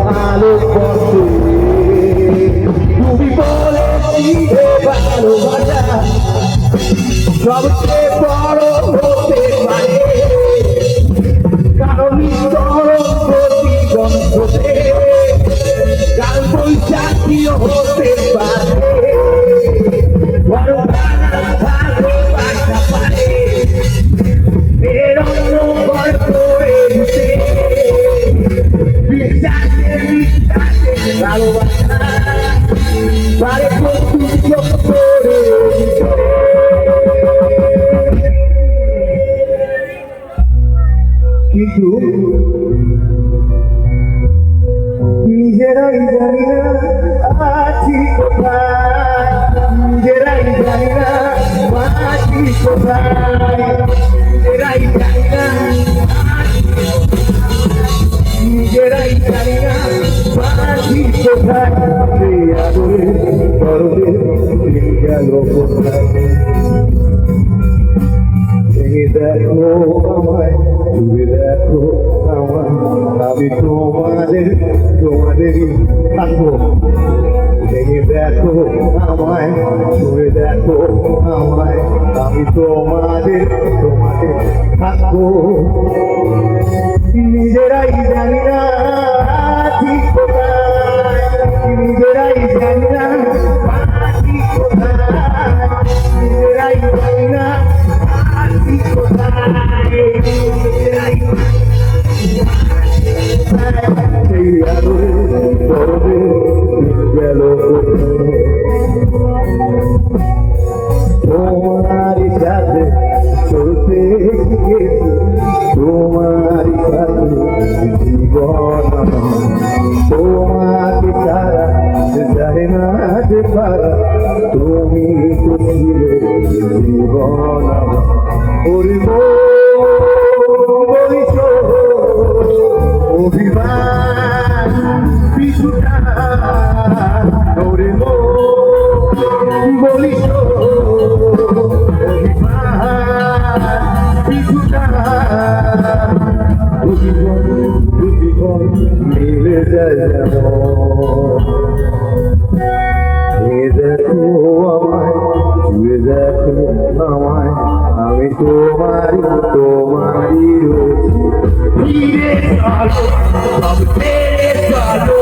ভালোবাসে তুমি বলেছিলে ভালোবাসা সবচেয়ে বড় হতে পারে কারণ প্রতিবন্ধতে কাল বৈশাখীও হতে পারে বড় ভালোবাসা পারে এর অন্য ভর করে দিতে বিশ্বাসে ভালোবাসা পারে কর্তৃত্ব করে কিন্তু নিজেরাই জানি না আছি কোথায় নিজেরাই জানি না আছি কোথায় নিজেরাই জানি না নিজেরাই জানি না আছি কোথায় সেই আদরে গর্বে গেল কোথায় ভেঙে দেখো আমায় জুড়ে দেখো আমায় আমি তোমাদেরই থাকবো ভেঙে দেখো আমায় জুড়ে দেখো আমায় আমি তোমাদের থাকবো নিজেরাই জানি না ঠিক কোথায় নিজেরাই জানি না ঠিক কোথায় নিজেরাই জানি না ঠিক কোথায় নিজেরাই সেই আলোরে গর্বে গেল তোমার সাথে চলতে গেছি তোমার সাথে জীবন তোমাকে ছাড়া যায় না যে পারা তুমি তো ছিলে জীবন ওরে বলিস অভিমান পিছুটা ওরে বলিস মিলে যায় দেখো আমায় জুড়ে দেখো আমায় আমি তোমারই রয়েছি ফিরে চলো সব ছেড়ে চলো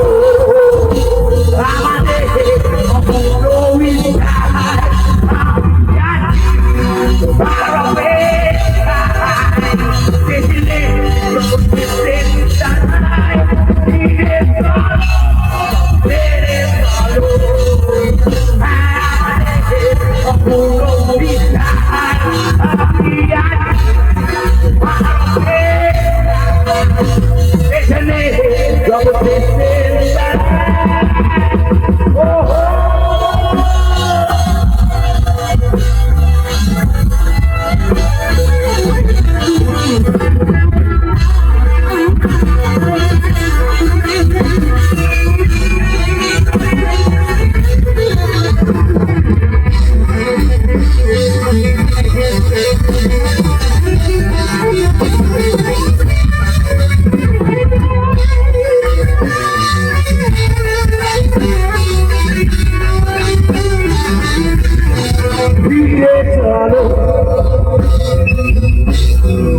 আমাদের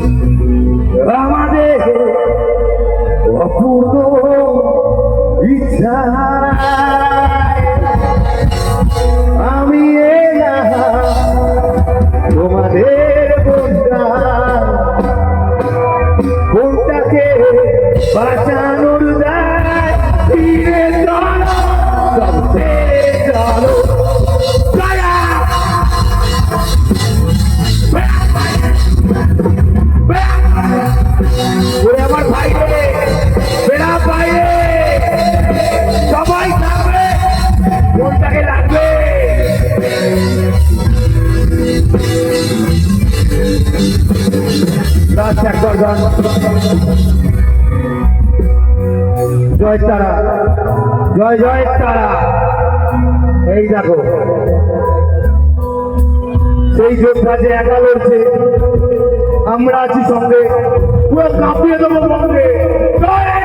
আমাদের অপূর্ণ ইচ্ছা আমি তোমাদের বোনটাকে বাঁচানোর দায় ফিরে চলো সব ছেড়ে চলো আমার ভাই বেড়া বাইরে সবাই থাকবে কোনটাকে লাগবে জয় তারা জয় জয় তারা এই দেখো সেই যোদ্ধা যে একা লড়ছে আমরা আছি সঙ্গে পুরো কাঁপিয়ে দেবো সঙ্গে জয়